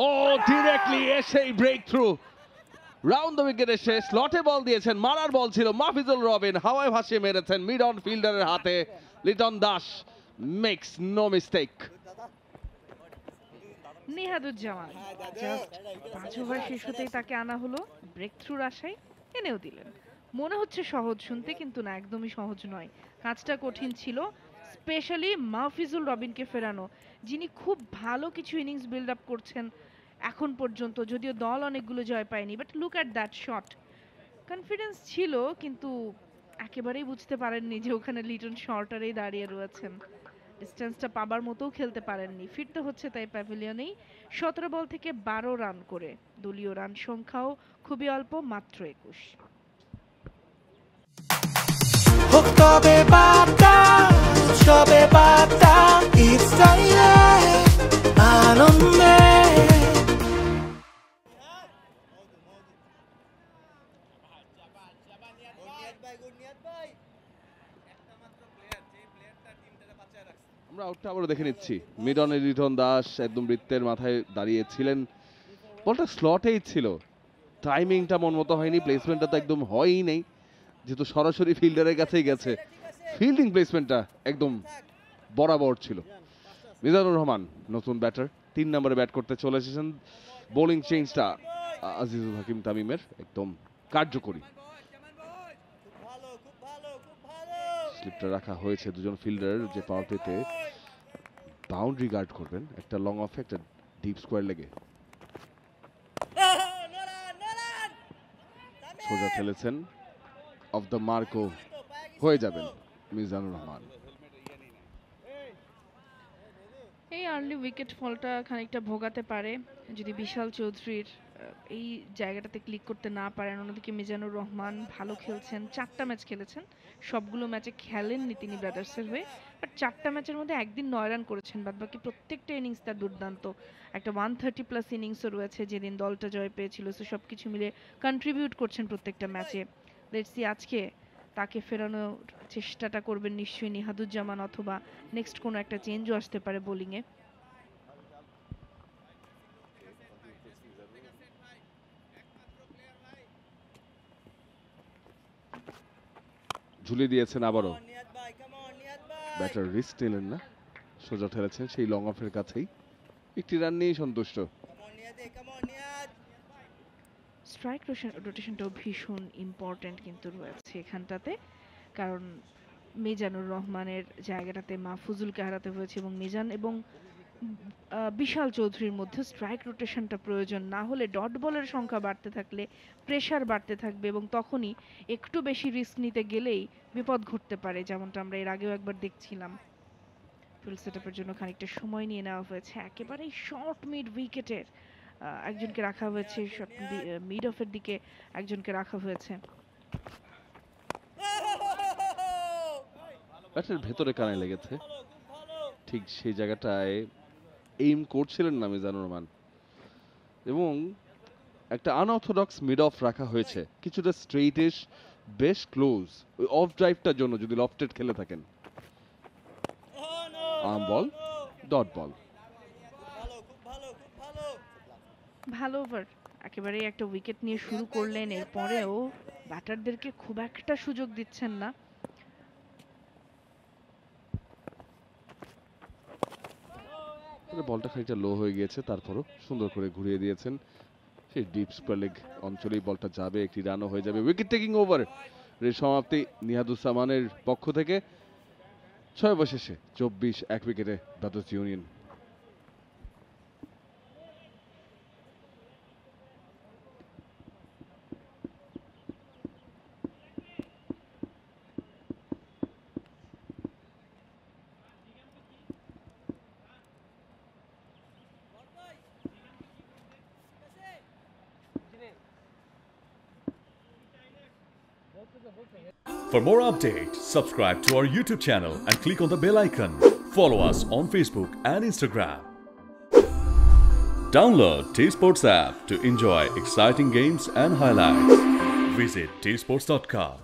ও directly এসেই break through round the wicket এসে স্লটে বল দিয়েছেন, মারার বল ছিল, মাহফিজুল রবিন হাওয়ায় ভাসিয়ে মেরেছেন মিড অন ফিল্ডারের হাতে। Liton Das makes no mistake. Nihaduzzaman just 5 over শেষ হতেই তাকে আনা হলো, ব্রেক থ্রুর আশায় এনেও দিলেন। মনে হচ্ছে সহজ শুনতে, কিন্তু না, একদমই সহজ নয়, কাজটা কঠিন ছিল। স্পেশালি মাহফিজুল রবিনকে ফেরানো, যিনি খুব ভালো কিছু ইনিংস বিল্ড আপ করছেন এখন পর্যন্ত, যদিও দল অনেকগুলো জয় পায়নি, but look at that shot. Confidence ছিল, কিন্তু একেবারেই বুঝতে পারেননি যে ওখানে লিটন শর্টারেই দাঁড়িয়ে রয়েছেন। ডিস্টেন্সটা পাবার মতোও খেলতে পারেননি। ফিরতে হচ্ছে তাই প্যাভিলিয়নেই। 17 বল থেকে 12 রান করে, দলীয় রান সংখ্যাও খুবই অল্প, মাত্র 21। আমরা আউটটা আবারও দেখে নিচ্ছি। মিডনে লিটন দাস একদম বৃত্তের মাথায় দাঁড়িয়েছিলেন, বলটা স্লটেই ছিল, টাইমিংটা মন মতো হয়নি, প্লেসমেন্টটা তো একদম হয়ই নেই, যেহেতু সরাসরি ফিল্ডারের কাছেই গেছে। ফিল্ডিং প্লেসমেন্টটা একদম বরাবর ছিল। মিজানুর রহমান নতুন ব্যাটার, 3 নম্বরে ব্যাট করতে চলে এসেছেন। বোলিং চেঞ্জটা আজিজুল হাকিম তামিমের একদম কার্যকরী। স্লিপটা রাখা হয়েছে দুজন ফিল্ডার যে পাওয়ার প্লেতে বাউন্ডারি গার্ড করবেন, একটা লং অফ একটা ডিপ স্কোয়ার লেগে। সোজা ঠেলেছেন, অফ দ্য মার্কও হয়ে যাবেন মিজানুর রহমান। এই আর্লি উইকেট ফলটা খানিকটা ভোগাতে পারে যদি বিশাল চৌধুরীর এই জায়গাটাতে ক্লিক করতে না পারেন। অন্যদিকে মিজানুর রহমান ভালো খেলছেন, 4টা ম্যাচ খেলেছেন, সবগুলো ম্যাচে খেলেননি তিনি ব্রাদার্সের হয়ে, বাট 4টা ম্যাচের মধ্যে একদিন 9 রান করেছেন, বাদবাকি প্রত্যেকটা ইনিংস তার দুর্দান্ত। একটা 130+ ইনিংসও রয়েছে যেদিন দলটা জয় পেয়েছিল। সো সব কিছু মিলে কন্ট্রিবিউট করছেন প্রত্যেকটা ম্যাচে। লেটস সি আজকে তাকে ফেরানোর চেষ্টাটা করবেন নিশ্চয়ই নিহাদুজ্জামান, অথবা নেক্সট কোনো একটা চেঞ্জও আসতে পারে বোলিংয়ে। ঝুলিয়ে দিয়েছেন আবারও, ব্যাটার রিস্ক নিলেন না, সোজা ঠেলেছেন সেই লং অফের কাছেই, একটি রান নিয়েই সন্তুষ্ট। স্ট্রাইক রোটেশনটাও ভীষণ ইম্পর্টেন্ট কিন্তু রয়েছে এখানটাতে, কারণ মিজানুর রহমানের জায়গাটাতে মাহফুজুলকে হারাতে হয়েছে, এবং মিজান এবং বিশাল চৌধুরীর মধ্যে স্ট্রাইক রোটেশনটা প্রয়োজন। না হলে ডট বলের সংখ্যা বাড়তে থাকলে প্রেশার বাড়তে থাকবে, এবং তখনই একটু বেশি রিস্ক নিতে গেলেই বিপদ ঘটতে পারে, যেমনটা আমরা এর আগেও একবার দেখছিলাম। ফিল্ড সেটআপের জন্য খানিকটা সময় নিয়ে নেওয়া হয়েছে। একেবারেই শর্ট মিড উইকেটের একজনকে রাখা হয়েছে, মিড অফের দিকে একজনকে রাখা হয়েছে। ব্যাটের ভেতরে কানে লেগেছে, ঠিক সেই জায়গাটায় এইম করছিলেন না মিজানুর রহমান, এবং একটা আনঅর্থোডক্স মিড অফ রাখা হয়েছে, কিছুটা স্ট্রেইটিশ, বেশ ক্লোজ। ওই অফ ড্রাইভটার জন্য যদি লফটেড খেলে থাকেন। আর্ম বল, ডট বল, ভালো ওভার, একেবারেই একটা উইকেট নিয়ে শুরু করলেন, এরপরেও ব্যাটারদেরকে খুব একটা সুযোগ দিচ্ছেন না। বলটা খানিকটা লো হয়ে গিয়েছে, তারপরও সুন্দর করে ঘুরিয়ে দিয়েছেন। সেই ডিপ স্কোয়ার লেগ অঞ্চলেই বলটা যাবে, একটি রানও হয়ে যাবে। উইকেট টেকিং ওভার এর সমাপ্তি নিহাদুজ্জামানের পক্ষ থেকে। 6 ওভার শেষে 24 1 উইকেটে brothers union. For more updates, subscribe to our YouTube channel and click on the bell icon. Follow us on Facebook and Instagram. Download T-Sports app to enjoy exciting games and highlights. Visit tsports.com.